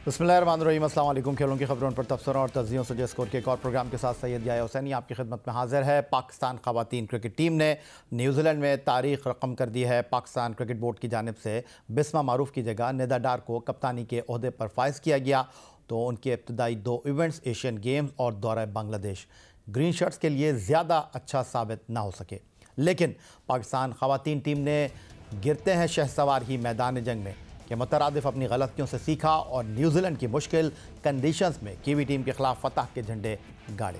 बिस्मिल्लाहिर्रहमानिर्रहीम। अस्सलाम वालेकुम। खेलों की खबरों पर तबसरों और तज्जियों से स्कोर के एक और प्रोग्राम के साथ सैयद याया हुसैनी आपकी खिदमत में हाजिर है। पाकिस्तान ख़वातीन क्रिकेट टीम ने न्यूजीलैंड में तारीख रकम कर दी है। पाकिस्तान क्रिकेट बोर्ड की जानिब से बिस्मा मारूफ की जगह निदा डार को कप्तानी के ओहदे पर फाइज किया गया। तो उनके इब्तदाई 2 इवेंट्स एशियन गेम्स और दौरा बांग्लादेश ग्रीन शर्ट्स के लिए ज़्यादा अच्छा साबित ना हो सके, लेकिन पाकिस्तान ख़वातीन टीम ने गिरते हैं शहसवार ही मैदान जंग में कि मुतरादिफ अपनी गलतियों से सीखा और न्यूजीलैंड की मुश्किल कंडीशंस में कीवी टीम के खिलाफ फतह के झंडे गाड़े।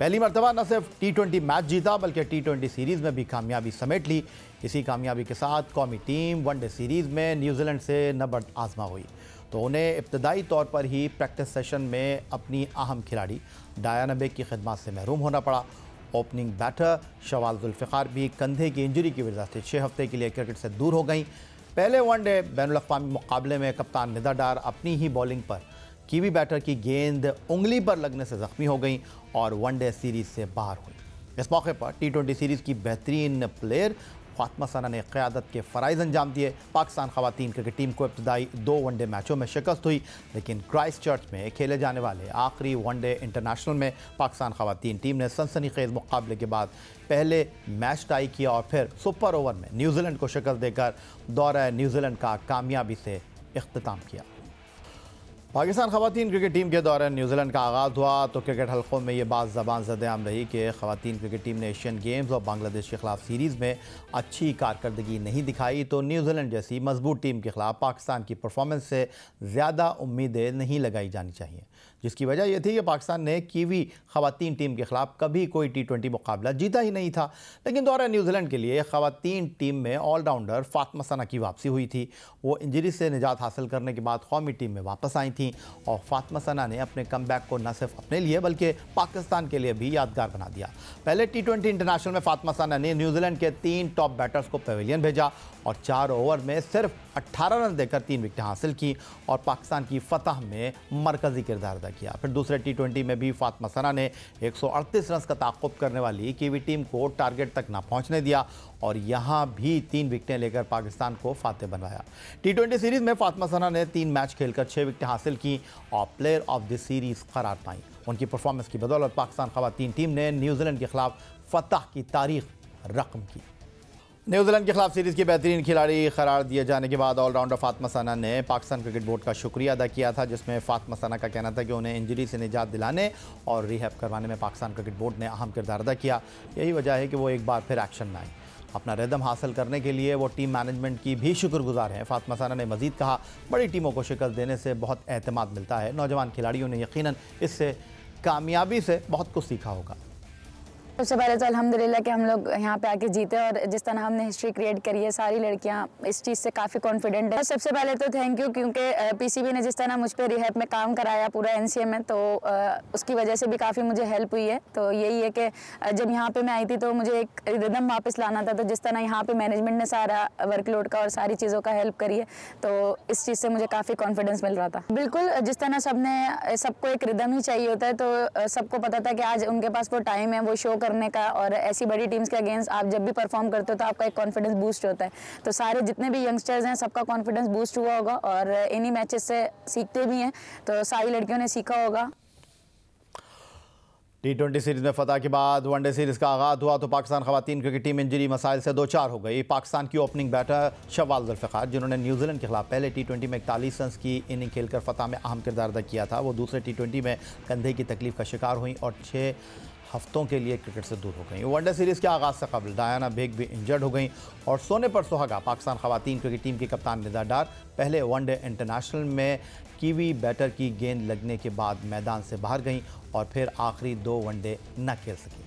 पहली मरतबा न सिर्फ T20 मैच जीता बल्कि T20 सीरीज़ में भी कामयाबी समेट ली। इसी कामयाबी के साथ कौमी टीम वनडे सीरीज़ में न्यूजीलैंड से नबर्द आजमा हुई तो उन्हें इब्तदाई तौर पर ही प्रैक्टिस सेशन में अपनी अहम खिलाड़ी डायना बेग की खिदमत से महरूम होना पड़ा। ओपनिंग बैटर शवाल जुल्फ़िकार भी कंधे की इंजरी की वजह से 6 हफ्ते के लिए क्रिकेट से दूर हो गई। पहले वनडे बैनुल-अक़वामी मुकाबले में कप्तान निदा डार अपनी ही बॉलिंग पर कीवी बैटर की गेंद उंगली पर लगने से ज़ख्मी हो गई और वनडे सीरीज़ से बाहर हुई। इस मौके पर T20 सीरीज़ की बेहतरीन प्लेयर फातिमा सना ने क़यादत के फ़राइज़ अंजाम दिए। पाकिस्तान ख़वातीन क्रिकेट टीम को इब्तदाई 2 वनडे मैचों में शिकस्त हुई, लेकिन क्राइस्टचर्च में खेले जाने वाले आखिरी वनडे इंटरनेशनल में पाकिस्तान ख़वातीन टीम ने सनसनीखेज़ मुकाबले के बाद पहले मैच टाई किया और फिर सुपर ओवर में न्यूजीलैंड को शिकस्त देकर दौरा न्यूजीलैंड का कामयाबी से इख्तिताम किया। पाकिस्तान ख़वातीन क्रिकेट टीम के दौरान न्यूजीलैंड का आगाज़ हुआ तो क्रिकेट हलकों में ये बात ज़बान ज़द-ए-आम रही कि ख़वातीन क्रिकेट टीम ने एशियन गेम्स और बांग्लादेश के ख़िलाफ़ सीरीज़ में अच्छी कारकर्दगी नहीं दिखाई तो न्यूजीलैंड जैसी मजबूत टीम के ख़िलाफ़ पाकिस्तान की परफॉर्मेंस से ज़्यादा उम्मीदें नहीं लगाई जानी चाहिए, जिसकी वजह यह थी कि पाकिस्तान ने कीवी ख़वातीन टीम के ख़िलाफ़ कभी कोई T20 मुकाबला जीता ही नहीं था। लेकिन दौरा न्यूजीलैंड के लिए ख़वातीन टीम में ऑलराउंडर फातिमा सना की वापसी हुई थी। वो इंजरी से निजात हासिल करने के बाद कौमी टीम में वापस आई थी और फातिमा सना ने अपने कमबैक को न सिर्फ अपने लिए बल्कि पाकिस्तान के लिए भी यादगार बना दिया। पहले T20 इंटरनेशनल में फातिमा सना ने न्यूजीलैंड के 3 टॉप बैटर्स को पवेलियन भेजा और 4 ओवर में सिर्फ 18 रन देकर 3 विकेटें हासिल की और पाकिस्तान की फतह में मरकज़ी किरदार अदा किया। फिर दूसरे T20 में भी फातिमा सना ने 138 रन का ताक़ुब करने वाली कीवी टीम को टारगेट तक ना पहुंचने दिया और यहां भी 3 विकेटें लेकर पाकिस्तान को फातेह बनवाया। T20 सीरीज़ में फातिमा सना ने 3 मैच खेलकर 6 विकेटें हासिल की और प्लेयर ऑफ द सीरीज़ करार पाई। उनकी परफॉर्मेंस की बदौलत पाकिस्तान ख़वातीन टीम ने न्यूजीलैंड के खिलाफ फतह की तारीख रकम की। न्यूजीलैंड के खिलाफ सीरीज़ की बेहतरीन खिलाड़ी करार दिए जाने के बाद ऑलराउंडर फातिमा सना ने पाकिस्तान क्रिकेट बोर्ड का शुक्रिया अदा किया था, जिसमें फातिमा सना का कहना था कि उन्हें इंजरी से निजात दिलाने और रिहैब करवाने में पाकिस्तान क्रिकेट बोर्ड ने अहम किरदार अदा किया। यही वजह है कि वो एक बार फिर एक्शन में आई। अपना रिदम हासिल करने के लिए वो टीम मैनेजमेंट की भी शुक्रगुजार हैं। फातिमा सना ने मज़ीद कहा, बड़ी टीमों को शिकस्त देने से बहुत एतमाद मिलता है। नौजवान खिलाड़ियों ने यकीनन इससे कामयाबी से बहुत कुछ सीखा होगा। सबसे पहले तो अल्हम्दुलिल्लाह कि हम लोग यहाँ पे आके जीते और जिस तरह हमने हिस्ट्री क्रिएट करी है, सारी लड़कियाँ इस चीज़ से काफ़ी कॉन्फिडेंट है। सबसे पहले तो थैंक यू, क्योंकि पीसीबी ने जिस तरह मुझ पे रिहैब में काम कराया पूरा NCA में, तो उसकी वजह से भी काफ़ी मुझे हेल्प हुई है। तो यही है कि जब यहाँ पर मैं आई थी तो मुझे एक रिदम वापस लाना था, तो जिस तरह यहाँ पर मैनेजमेंट ने सारा वर्कलोड का और सारी चीज़ों का हेल्प करी है, तो इस चीज़ से मुझे काफ़ी कॉन्फिडेंस मिल रहा था। बिल्कुल, जिस तरह सबको एक रिदम ही चाहिए होता है, तो सबको पता था कि आज उनके पास वो टाइम है वो शो करने का, और ऐसी बड़ी टीम्स के अगेंस्ट आप जब भी परफॉर्म करते हो तो आपका एक कॉन्फिडेंस बूस्ट होता है। तो सारे जितने भी यंगस्टर्स हैं सबका कॉन्फिडेंस बूस्ट हुआ होगा और इन्हीं मैचेस से सीखते भी हैं, तो सारी लड़कियों ने सीखा होगा। T20 सीरीज़ में फतह के बाद वनडे सीरीज़ का आगाज़ हुआ तो पाकिस्तान ख़वातीन क्रिकेट टीम इंजरी मसाइल से 2-4 हो गई। पाकिस्तान की ओपनिंग बैटर शवाल जुल्फ़िकार, जिन्होंने न्यूजीलैंड के खिलाफ पहले T20 में 41 रन की इनिंग खेलकर फतह में अहम किरदार अदा किया था, वो दूसरे T20 में कंधे की तकलीफ का शिकार हुई और 6 हफ्तों के लिए क्रिकेट से दूर हो गई। वनडे सीरीज़ के आगाज़ से कबल डायना बेग भी इंजर्ड हो गई और सोने पर सुहागा पाकिस्तान ख़वातीन क्रिकेट टीम की कप्तान निदा डार पहले वनडे इंटरनेशनल में कीवी बैटर की गेंद लगने के बाद मैदान से बाहर गईं और फिर आखिरी 2 वनडे न खेल सकी।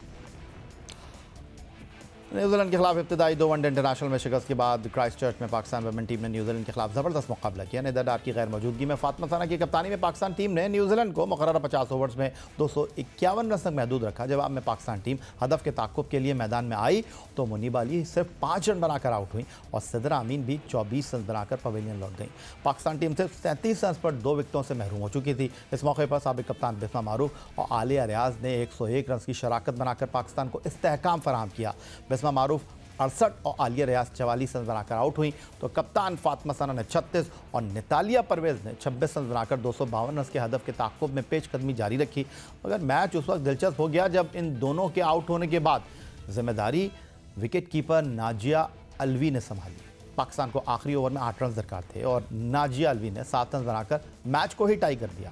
न्यूजीलैंड के खिलाफ इब्तदाई 2 वनडे इंटरनेशनल में शिकस्त के बाद क्राइस्टचर्च में पाकिस्तान वुमेन टीम ने न्यूजीलैंड के खिलाफ ज़बरदस्त मुकाबला किया। निदा डार की गैर मौजूदगी में फातिमा सना की कप्तानी में पाकिस्तान टीम ने न्यूजीलैंड को मुकर्ररा 50 ओवर्स में 251 रन तक महदूद रखा। जवाब में पाकिस्तान टीम हदफ के ताक़ुब के लिए मैदान में आई तो मुनीब अली सिर्फ 5 रन बनाकर आउट हुई और सिद्रा अमीन भी 24 रन बनाकर पवेलियन लौट गई। पाकिस्तान टीम सिर्फ 37 रन पर 2 विकेटों से महरूम हो चुकी थी। इस मौके पर साबिक कप्तान बिस्मा मारूफ और आलिया रियाज ने 101 रन की शराकत बनाकर पाकिस्तान को इस्तेहकाम फराहम किया। बिस्मा मारूफ 68 और आलिया रियाज 44 रन बनाकर आउट हुई, तो कप्तान फातिमा सना ने 36 और नितालिया परवेज़ ने 26 रन बनाकर 252 रन के हदफ के ताक़ुब में पेशकदमी जारी रखी। मगर मैच उस वक्त दिलचस्प हो गया जब इन दोनों के आउट होने के बाद जिम्मेदारी विकेट कीपर नाजिया अलवी ने संभाली। पाकिस्तान को आखिरी ओवर में 8 रन दरकार थे और नाजिया अलवी ने 7 रन बनाकर मैच को ही टाई कर दिया।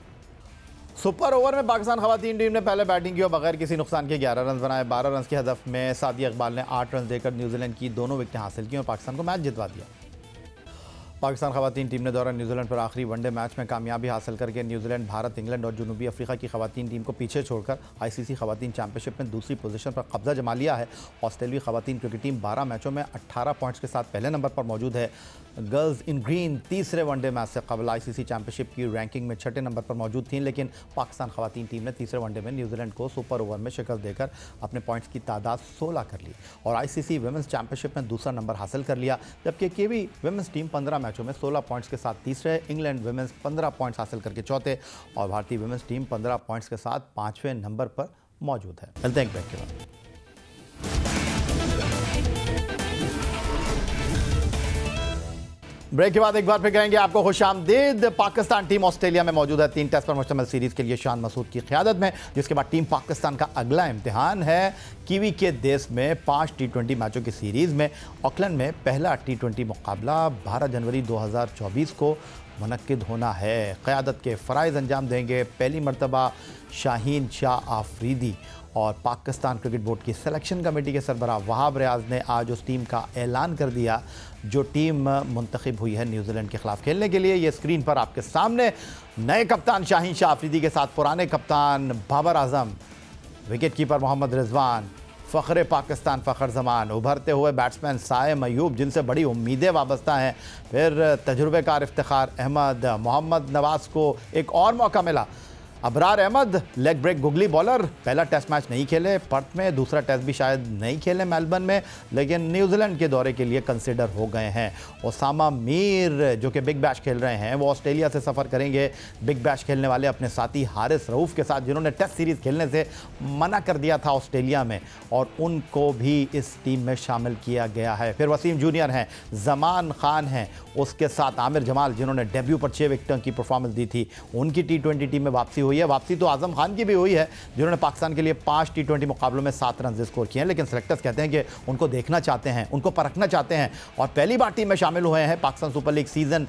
सुपर ओवर में पाकिस्तान खवातीन टीम ने पहले बैटिंग की और बगैर किसी नुकसान के 11 रन बनाए। 12 रन के हदफ में सादिया इकबाल ने 8 रन देकर न्यूजीलैंड की दोनों विकेटें हासिल की और पाकिस्तान को मैच जितवा दिया। पाकिस्तान खवातीन टीम ने दौरान न्यूजीलैंड पर आखिरी वनडे मैच में कामयाबी हासिल करके न्यूजीलैंड, भारत, इंग्लैंड और जनूबी अफ्रीका की खवातीन टीम को पीछे छोड़कर आईसीसी खवातीन चैंपियनशिप में दूसरी पोजीशन पर कब्जा जमा लिया है। ऑस्ट्रेलियाई खवातीन क्रिकेट टीम 12 मैचों में 18 पॉइंट्स के साथ पहले नंबर पर मौजूद है। गर्ल्स इन ग्रीन तीसरे वनडे मैच से कबल आईसीसी चैंपियनशिप की रैंकिंग में 6ठे नंबर पर मौजूद थीं, लेकिन पाकिस्तान खवातीन टीम ने तीसरे वनडे में न्यूजीलैंड को सुपर ओवर में शिकस्त देकर अपने पॉइंट्स की तादाद 16 कर ली और आईसीसी वुमेंस चैंपियनशिप में दूसरा नंबर हासिल कर लिया। जबकि केवी वुमेंस टीम 15 मैचों में 16 पॉइंट्स के साथ तीसरे, इंग्लैंड वुमेंस 15 पॉइंट्स हासिल करके चौथे और भारतीय वुमेंस टीम 15 पॉइंट्स के साथ 5वें नंबर पर मौजूद है। मिलते हैं ब्रेक के बाद। ब्रेक के बाद एक बार फिर कहेंगे आपको खुशामदीद। पाकिस्तान टीम ऑस्ट्रेलिया में मौजूद है 3 टेस्ट पर मुश्तमिल सीरीज के लिए शान मसूद की क़यादत में, जिसके बाद टीम पाकिस्तान का अगला इम्तिहान है कीवी के देश में 5 T20 मैचों की सीरीज़ में। ऑकलैंड में पहला T20 मुकाबला 12 जनवरी 2024 को मुनक्किद होना है। क़यादत के फ़राइज़ अंजाम देंगे पहली मरतबा शाहीन शाह आफरीदी और पाकिस्तान क्रिकेट बोर्ड की सिलेक्शन कमेटी के सरबराह वहाब रियाज ने आज उस टीम का ऐलान कर दिया जो टीम मुंतखब हुई है न्यूजीलैंड के खिलाफ खेलने के लिए। ये स्क्रीन पर आपके सामने नए कप्तान शाहीन शाह आफरीदी के साथ पुराने कप्तान बाबर आजम, विकेट कीपर मोहम्मद रिजवान, फ़ख्र पाकिस्तान फ़ख्र जमान, उभरते हुए बैट्समैन साइम अयूब जिनसे बड़ी उम्मीदें वाबस्ता हैं, फिर तजुर्बेकार इफ्तिखार अहमद, मोहम्मद नवाज को एक और मौका मिला, Abrar Ahmed leg break googly bowler, पहला टेस्ट मैच नहीं खेले पर्थ में, दूसरा टेस्ट भी शायद नहीं खेले मेलबर्न में, लेकिन न्यूजीलैंड के दौरे के लिए कंसिडर हो गए हैं। ओसामा मीर जो कि बिग बैश खेल रहे हैं, वो ऑस्ट्रेलिया से सफ़र करेंगे बिग बैश खेलने वाले अपने साथी हारिस रऊफ़ के साथ, जिन्होंने टेस्ट सीरीज़ खेलने से मना कर दिया था ऑस्ट्रेलिया में, और उनको भी इस टीम में शामिल किया गया है। फिर वसीम जूनियर हैं, जमान खान हैं, उसके साथ आमिर जमाल जिन्होंने डेब्यू पर 6 विकेटों की परफॉर्मेंस दी थी, उनकी T20 टीम में वापसी हुई है। वापसी तो आजम खान की भी हुई है जिन्होंने पाकिस्तान के लिए 5 T20 मुकाबलों में 7 रन स्कोर किए हैं, लेकिन सेलेक्टर्स कहते हैं कि उनको देखना चाहते हैं, उनको परखना चाहते हैं, और पहली बार टीम में शामिल हुए हैं पाकिस्तान सुपर लीग सीजन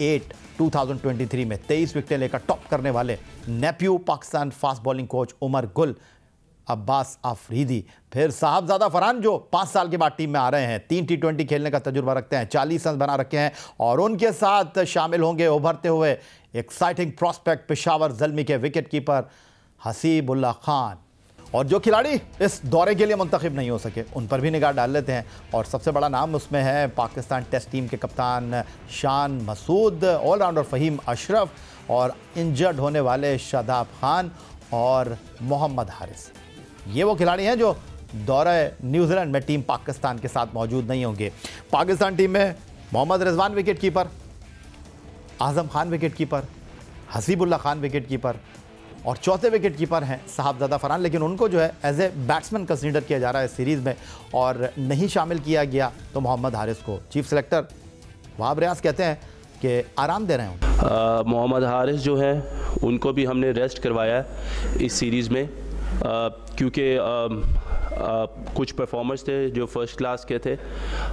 8 2023 में 23 विकेटें लेकर टॉप करने वाले nephew Pakistan fast bowling coach Umar Gul Abbas Afridi. फिर साहबजादा फरहान जो 5 साल के बाद टीम में आ रहे हैं, 3 T20 खेलने का तजुर्बा रखते हैं, 40 रन बना रखे हैं, और उनके साथ शामिल होंगे उभरते हुए एक्साइटिंग प्रॉस्पेक्ट पेशावर ज़ल्मी के विकेट कीपर हसीबुल्लाह खान। और जो खिलाड़ी इस दौरे के लिए मुंतखब नहीं हो सके उन पर भी निगाह डाल लेते हैं, और सबसे बड़ा नाम उसमें है पाकिस्तान टेस्ट टीम के कप्तान शान मसूद, ऑलराउंडर फ़हीम अशरफ और इंजर्ड होने वाले शादाब खान और मोहम्मद हारिस। ये वो खिलाड़ी हैं जो दौरे न्यूजीलैंड में टीम पाकिस्तान के साथ मौजूद नहीं होंगे। पाकिस्तान टीम में Mohammad Rizwan wicket keeper, Azam Khan wicket keeper, Haseebullah Khan wicket keeper, और चौथे विकेट कीपर हैं साहबजादा फरहान, लेकिन उनको जो है एज ए बैट्समैन कंसीडर किया जा रहा है सीरीज़ में, और नहीं शामिल किया गया तो मोहम्मद हारिस को चीफ सेलेक्टर वहाब रियाज कहते हैं कि आराम दे रहे हैं। मोहम्मद हारिस जो है उनको भी हमने रेस्ट करवाया इस सीरीज़ में, क्योंकि कुछ परफॉर्मर्स थे जो फर्स्ट क्लास के थे।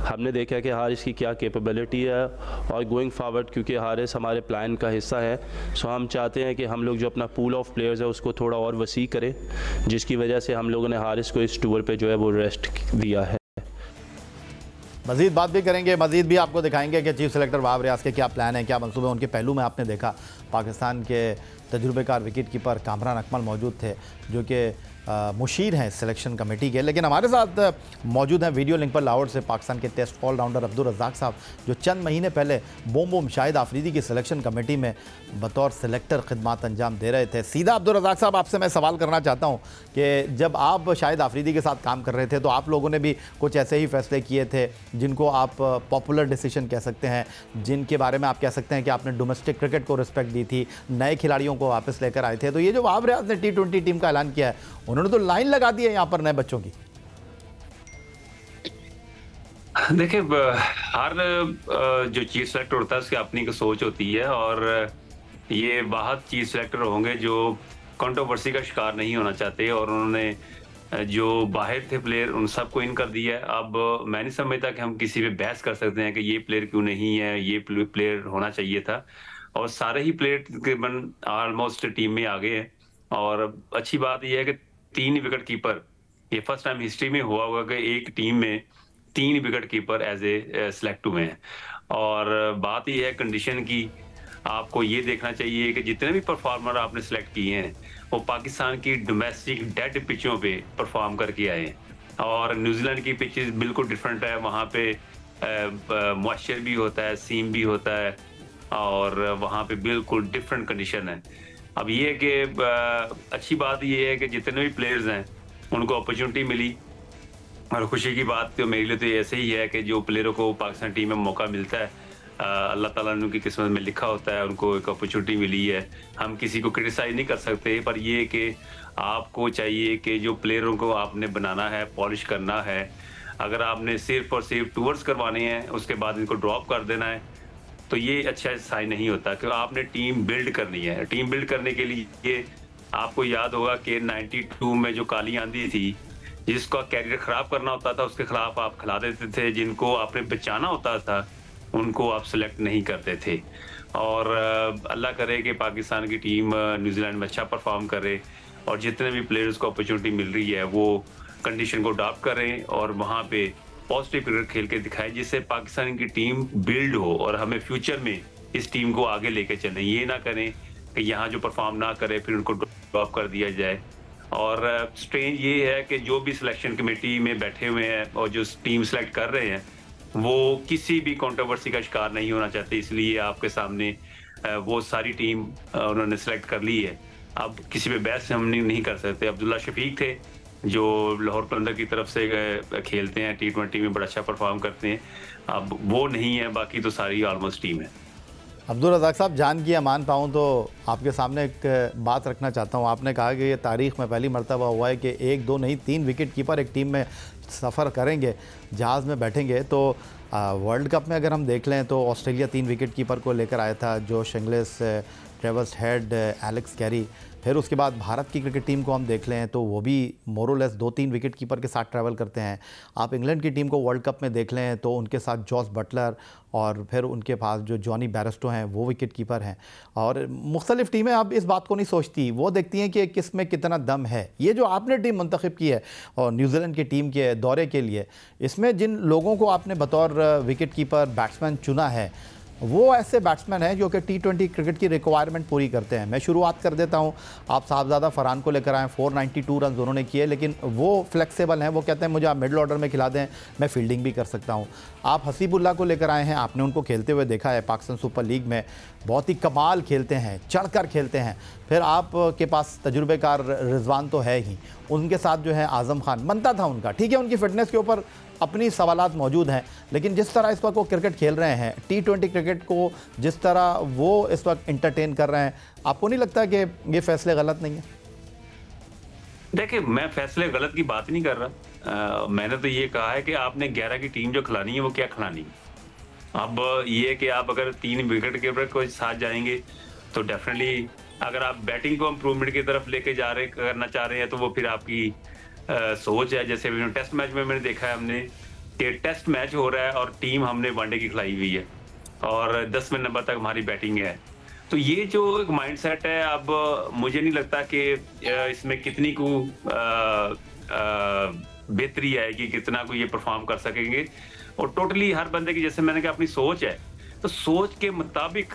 हमने देखा कि हारिस की क्या कैपेबिलिटी है, और गोइंग फॉरवर्ड क्योंकि हारिस हमारे प्लान का हिस्सा है, सो हम चाहते हैं कि हम लोग जो अपना पूल ऑफ प्लेयर्स है उसको थोड़ा और वसी करें, जिसकी वजह से हम लोगों ने हारिस को इस टूर पे जो है वो रेस्ट दिया है। मज़ीद बात भी करेंगे, मज़ीद भी आपको दिखाएंगे कि चीफ सेलेक्टर वहाब रियाज के क्या प्लान है, क्या मंसूबे उनके पहलू में आपने देखा। पाकिस्तान के तजुर्बेकार विकेट कीपर कामरान अकमल मौजूद थे जो कि मुशीर हैं सिलेक्शन कमेटी के, लेकिन हमारे साथ मौजूद हैं वीडियो लिंक पर लाहौर से पाकिस्तान के टेस्ट ऑलराउंडर अब्दुल रज़ाक साहब, जो चंद महीने पहले बोम शाहिद आफरीदी की सिलेक्शन कमेटी में बतौर सिलेक्टर खिदमात अंजाम दे रहे थे। सीधा अब्दुल रज़ाक साहब आपसे मैं सवाल करना चाहता हूँ कि जब आप शाहिद आफरीदी के साथ काम कर रहे थे तो आप लोगों ने भी कुछ ऐसे ही फैसले किए थे जिनको आप पॉपुलर डिसीजन कह सकते हैं, जिनके बारे में आप कह सकते हैं कि आपने डोमेस्टिक क्रिकेट को रिस्पेक्ट दी थी, नए खिलाड़ियों को वापस लेकर आए थे। तो ये जो वहाब रियाज ने T20 टीम का ऐलान किया है, उन्होंने तो लाइन लगा दी है यहाँ पर नए बच्चों की। देखिए, हर जो चीफ सेलेक्टर होता है उसकी अपनी एक सोच होती है, और ये बहुत चीफ सेलेक्टर होंगे जो कंट्रोवर्सी का शिकार नहीं होना चाहते, और उन्होंने जो बाहर थे प्लेयर उन सबको इन कर दिया है। अब मैं नहीं समझता कि हम किसी पे बहस कर सकते हैं कि ये प्लेयर क्यों नहीं है, ये प्लेयर होना चाहिए था, और सारे ही प्लेयर तकरीबन ऑलमोस्ट टीम में आ गए हैं। और अच्छी बात यह है कि 3 विकेट कीपर, ये फर्स्ट टाइम हिस्ट्री में हुआ होगा कि एक टीम में 3 wicket keeper as a select हुए हैं। और बात यह है कंडीशन की, आपको ये देखना चाहिए कि जितने भी परफॉर्मर आपने सेलेक्ट किए हैं वो पाकिस्तान की डोमेस्टिक डेड पिचों पे परफॉर्म करके आए हैं। और न्यूजीलैंड की पिचेस बिल्कुल डिफरेंट है, वहाँ पे मॉइस्चर भी होता है, सीम भी होता है, और वहाँ पे बिल्कुल डिफरेंट कंडीशन है। अब ये कि अच्छी बात ये है कि जितने भी प्लेयर्स हैं उनको अपॉर्चुनिटी मिली, और खुशी की बात तो मेरे लिए तो ऐसे ही है कि जो प्लेयरों को पाकिस्तान टीम में मौका मिलता है, अल्लाह ताला ने उनकी किस्मत में लिखा होता है, उनको एक अपॉर्चुनिटी मिली है। हम किसी को क्रिटिसाइज नहीं कर सकते, पर ये कि आपको चाहिए कि जो प्लेयरों को आपने बनाना है, पॉलिश करना है, अगर आपने सिर्फ और सिर्फ टूर्स करवाने हैं उसके बाद इनको ड्रॉप कर देना है तो ये अच्छा साइन नहीं होता, कि आपने टीम बिल्ड करनी है। टीम बिल्ड करने के लिए आपको याद होगा कि 92 में जो काली आंधी थी, जिसका कैरियर खराब करना होता था उसके खिलाफ आप खिला देते थे, जिनको आपने बचाना होता था उनको आप सिलेक्ट नहीं करते थे। और अल्लाह करे कि पाकिस्तान की टीम न्यूजीलैंड में अच्छा परफॉर्म करे, और जितने भी प्लेयर्स को अपॉर्चुनिटी मिल रही है वो कंडीशन को अडॉप्ट करें और वहाँ पे पॉजिटिव क्रिकेट खेल के दिखाएं, जिससे पाकिस्तान की टीम बिल्ड हो और हमें फ्यूचर में इस टीम को आगे लेके चलें। ये ना करें कि यहाँ जो परफॉर्म ना करे फिर उनको ड्रॉप कर दिया जाए। और स्ट्रेंज ये है कि जो भी सिलेक्शन कमेटी में बैठे हुए हैं और जो टीम सेलेक्ट कर रहे हैं वो किसी भी कंट्रोवर्सी का शिकार नहीं होना चाहते, इसलिए आपके सामने वो सारी टीम उन्होंने सेलेक्ट कर ली है। अब किसी पे बहस हम नहीं कर सकते। अब्दुल्ला शफीक थे जो लाहौर कलंदर की तरफ से खेलते हैं, T20 में बड़ा अच्छा परफॉर्म करते हैं, अब वो नहीं है, बाकी तो सारी ऑलमोस्ट टीम है। अब्दुल रज़ाक साहब, जान की अमान पाऊँ तो आपके सामने एक बात रखना चाहता हूँ। आपने कहा कि ये तारीख़ में पहली मरतबा हुआ है कि 1, 2 नहीं 3 विकेट कीपर एक टीम में सफ़र करेंगे, जहाज़ में बैठेंगे। तो वर्ल्ड कप में अगर हम देख लें तो ऑस्ट्रेलिया 3 विकेट कीपर को लेकर आया था, Josh Inglis, Travis head, Alex Carey. फिर उसके बाद भारत की क्रिकेट टीम को हम देख लें तो वो भी मोरलेस 2-3 विकेट कीपर के साथ ट्रैवल करते हैं। आप इंग्लैंड की टीम को वर्ल्ड कप में देख लें तो उनके साथ जॉस बटलर और फिर उनके पास जो जॉनी बैरस्टो हैं वो विकेट कीपर हैं। और मुख्तलिफ़ टीमें अब इस बात को नहीं सोचती, वो देखती हैं कि किस में कितना दम है। ये जो आपने टीम मुंतखब की है और न्यूजीलैंड की टीम के दौरे के लिए, इसमें जिन लोगों को आपने बतौर विकेट कीपर बैट्समैन चुना है वो ऐसे बैट्समैन हैं जो कि T20 क्रिकेट की रिक्वायरमेंट पूरी करते हैं। मैं शुरुआत कर देता हूं। आप साहबजादा फरहान को लेकर आए, 492 रन उन्होंने किए, लेकिन वो फ्लेक्सिबल हैं। वो कहते हैं मुझे आप मिडिल ऑर्डर में खिला दें, मैं फील्डिंग भी कर सकता हूं। आप हसीबुल्लाह को लेकर आए हैं, आपने उनको खेलते हुए देखा है पाकिस्तान सुपर लीग में, बहुत ही कमाल खेलते हैं, चढ़कर खेलते हैं। फिर आपके पास तजुर्बेकार रिजवान तो है ही, उनके साथ जो है आज़म खान बनता था उनका। ठीक है, उनकी फ़िटनेस के ऊपर अपनी सवालात मौजूद हैं, लेकिन जिस तरह इस वक्त वो क्रिकेट खेल रहे हैं, T20 क्रिकेट को जिस तरह वो इस वक्त इंटरटेन कर रहे हैं, आपको नहीं लगता कि ये फैसले गलत नहीं है? देखिए, मैं फैसले गलत की बात नहीं कर रहा। मैंने तो ये कहा है कि आपने 11 की टीम जो खिलानी है वो क्या खिलानी है। अब ये कि आप अगर 3 विकेट कीपर के साथ जाएंगे तो डेफिनेटली अगर आप बैटिंग को इम्प्रूवमेंट की तरफ लेके करना चाह रहे हैं तो वो फिर आपकी सोच है। जैसे टेस्ट मैच में मैंने देखा है हमने कि टेस्ट मैच हो रहा है और टीम हमने वनडे की खिलाई हुई है और 10वें नंबर तक हमारी बैटिंग है। तो ये जो एक माइंडसेट है, अब मुझे नहीं लगता कि इसमें कितनी को बेहतरी आएगी, कितना को ये परफॉर्म कर सकेंगे। और टोटली हर बंदे की, जैसे मैंने कहा, अपनी सोच है, तो सोच के मुताबिक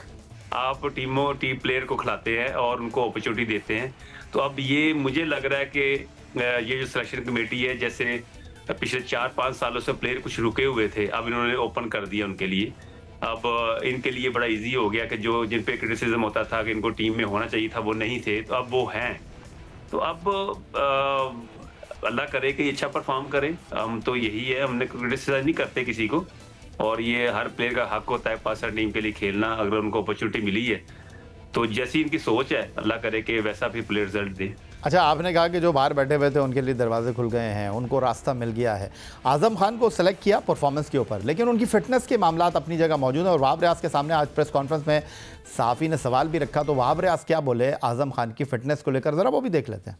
आप टीम प्लेयर को खिलाते हैं और उनको अपॉर्चुनिटी देते हैं। तो अब ये मुझे लग रहा है कि ये जो सिलेक्शन कमेटी है, जैसे पिछले 4-5 सालों से प्लेयर कुछ रुके हुए थे, अब इन्होंने ओपन कर दिया उनके लिए। अब इनके लिए बड़ा इजी हो गया कि जो जिन पे क्रिटिसिज्म होता था कि इनको टीम में होना चाहिए था वो नहीं थे, तो अब वो हैं। तो अब अल्लाह करे कि अच्छा परफॉर्म करें। हम तो यही है, हमने क्रिटिसाइज नहीं करते किसी को, और ये हर प्लेयर का हक होता है पाकिस्तान टीम के लिए खेलना। अगर उनको अपॉर्चुनिटी मिली है तो जैसी इनकी सोच है, अल्लाह करे कि वैसा भी प्लेयर रिजल्ट दे। अच्छा, आपने कहा कि जो बाहर बैठे हुए थे उनके लिए दरवाजे खुल गए हैं, उनको रास्ता मिल गया है। आज़म खान को सेलेक्ट किया परफॉर्मेंस के ऊपर, लेकिन उनकी फ़िटनेस के मामलात अपनी जगह मौजूद हैं। और वहाब रियाज के सामने आज प्रेस कॉन्फ्रेंस में सहाफ़ी ने सवाल भी रखा, तो वहाब रियाज क्या बोले आज़म खान की फ़िटनेस को लेकर, ज़रा वो भी देख लेते हैं।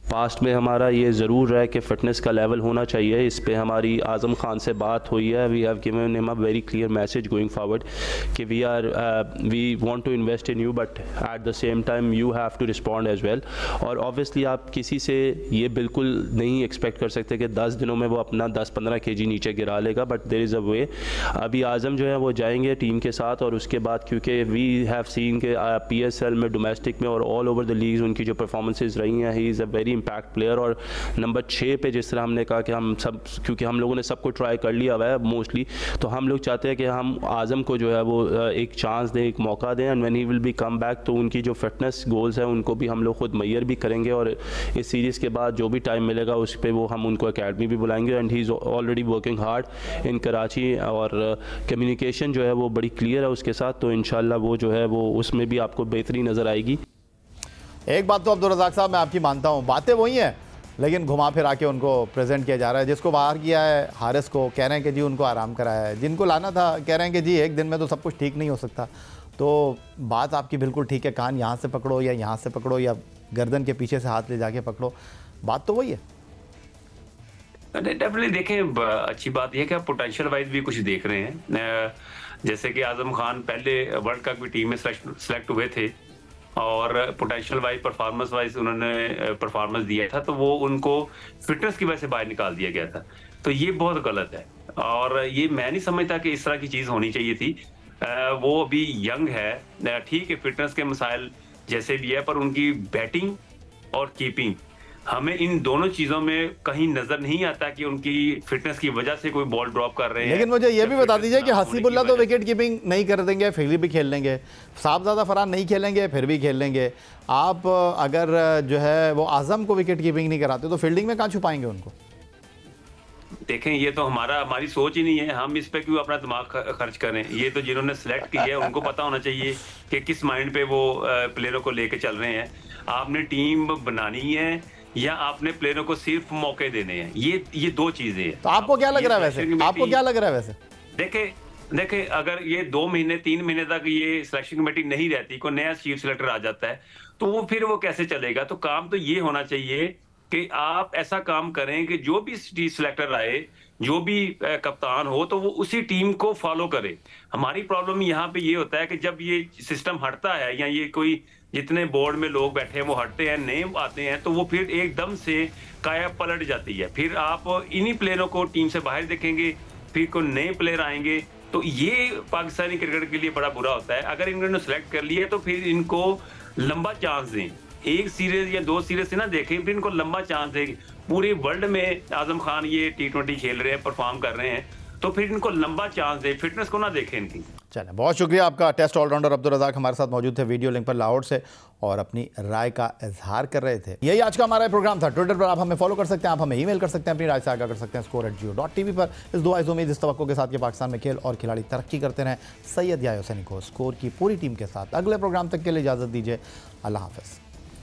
पास्ट में हमारा ये ज़रूर है कि फ़िटनेस का लेवल होना चाहिए। इस पे हमारी आज़म खान से बात हुई है। We have given him a very clear message going forward कि we want to invest in you, but at the same time you have to respond as well. और ऑब्वियसली आप किसी से ये बिल्कुल नहीं एक्सपेक्ट कर सकते कि 10 दिनों में वो अपना 10-15 kg नीचे गिरा लेगा, बट देयर इज़ अ वे। अभी आज़म जो है वो जाएंगे टीम के साथ, और उसके बाद क्योंकि वी हैव सीन के PSL में, डोमेस्टिक में और ऑल ओवर द लीग्स उनकी जो परफॉर्मेंसेज रही हैं, he is a very impact player. और नंबर 6 पे जिस तरह हमने कहा कि हम सब, क्योंकि हम लोगों ने सबको ट्राई कर लिया हुआ है मोस्टली, तो हम लोग चाहते हैं कि हम आज़म को जो है वो एक चांस दें, एक मौका दें। And when he will be come back, तो उनकी जो फिटनेस गोल्स हैं उनको भी हम लोग खुद मैयर भी करेंगे। और इस सीरीज़ के बाद जो भी टाइम मिलेगा उस पर वो हम उनको अकेडमी भी बुलाएंगे। And he is already working hard in Karachi, और कम्युनिकेशन जो है वो बड़ी क्लियर है उसके साथ। तो इंशाल्लाह वो जो है वो उसमें भी आपको बेहतरी नज़र आएगी। एक बात तो अब्दुल रज़ाक साहब मैं आपकी मानता हूँ, बातें वही हैं, लेकिन घुमा फिरा के उनको प्रेजेंट किया जा रहा है। जिसको बाहर किया है हारिस को, कह रहे हैं कि जी उनको आराम कराया है। जिनको लाना था कह रहे हैं कि जी एक दिन में तो सब कुछ ठीक नहीं हो सकता। तो बात आपकी बिल्कुल ठीक है, कान यहाँ से पकड़ो या यहाँ से पकड़ो या गर्दन के पीछे से हाथ ले जाके पकड़ो, बात तो वही है। डेफिनेटली देखें, अच्छी बात यह कि आप पोटेंशियल वाइज भी कुछ देख रहे हैं। जैसे कि आजम खान पहले वर्ल्ड कप की टीम में सेलेक्ट हुए थे और पोटेंशियल वाइज, परफॉर्मेंस वाइज उन्होंने परफॉर्मेंस दिया था, तो वो उनको फिटनेस की वजह से बाहर निकाल दिया गया था। तो ये बहुत गलत है, और ये मैं नहीं समझता कि इस तरह की चीज़ होनी चाहिए थी। वो अभी यंग है, ठीक है, फिटनेस के मसाइल जैसे भी है, पर उनकी बैटिंग और कीपिंग, हमें इन दोनों चीजों में कहीं नजर नहीं आता कि उनकी फिटनेस की वजह से कोई बॉल ड्रॉप कर रहे हैं। लेकिन मुझे ये भी बता दीजिए कि हसीबुल्लाह तो विकेट कीपिंग नहीं कर देंगे, फिर भी खेल लेंगे। साहबजादा फरहान नहीं खेलेंगे, फिर भी खेल लेंगे। आप अगर जो है वो आजम को विकेट कीपिंग नहीं कराते तो फील्डिंग में कहाँ छुपाएंगे उनको? देखें, ये तो हमारी सोच ही नहीं है। हम इस पे क्यों अपना दिमाग खर्च करें? ये तो जिन्होंने सिलेक्ट किया है उनको पता होना चाहिए कि किस माइंड पे वो प्लेयरों को लेके चल रहे हैं। आपने टीम बनानी है या आपने प्लेयरों को सिर्फ मौके देने हैं, ये दो चीजें हैं। तो आपको क्या लग रहा है वैसे? आपको क्या लग रहा है वैसे? देखे अगर ये 2 महीने 3 महीने तक ये सिलेक्शन कमेटी नहीं रहती, कोई नया चीफ सिलेक्टर आ जाता है, तो वो फिर वो कैसे चलेगा? तो काम तो ये होना चाहिए कि आप ऐसा काम करें कि जो भी चीफ सिलेक्टर आए, जो भी कप्तान हो, तो वो उसी टीम को फॉलो करे। हमारी प्रॉब्लम यहाँ पे ये होता है कि जब ये सिस्टम हटता है या ये कोई जितने बोर्ड में लोग बैठे हैं वो हटते हैं, नए आते हैं, तो वो फिर एकदम से काया पलट जाती है। फिर आप इन्हीं प्लेयरों को टीम से बाहर देखेंगे, फिर कोई नए प्लेयर आएंगे, तो ये पाकिस्तानी क्रिकेट के लिए बड़ा बुरा होता है। अगर इन्होंने सेलेक्ट कर लिया तो फिर इनको लंबा चांस दें, एक सीरीज या 2 सीरीज से ना देखें, फिर इनको लंबा चांस दें। पूरे वर्ल्ड में आजम खान ये T20 खेल रहे हैं, परफॉर्म कर रहे हैं, तो फिर इनको लंबा चांस दें, फिटनेस को ना देखें इनकी। चलें, बहुत शुक्रिया आपका। टेस्ट ऑलराउंडर अब्दुल रज़ाक हमारे साथ मौजूद थे वीडियो लिंक पर लाहौर से, और अपनी राय का इजहार कर रहे थे। यही आज का हमारा प्रोग्राम था। ट्विटर पर आप हमें फॉलो कर सकते हैं, आप हमें ईमेल कर सकते हैं, अपनी राय से आगाह कर सकते हैं score@jio.tv पर। इस दुआ इस उम्मीद इस तवक्को के साथ कि पाकिस्तान में खेल और खिलाड़ी तरक्की करते रहें। सैयद याह्या हुसैनी को स्कोर की पूरी टीम के साथ अगले प्रोग्राम तक के लिए इजाज़त दीजिए। अल्लाह हाफ़िज़।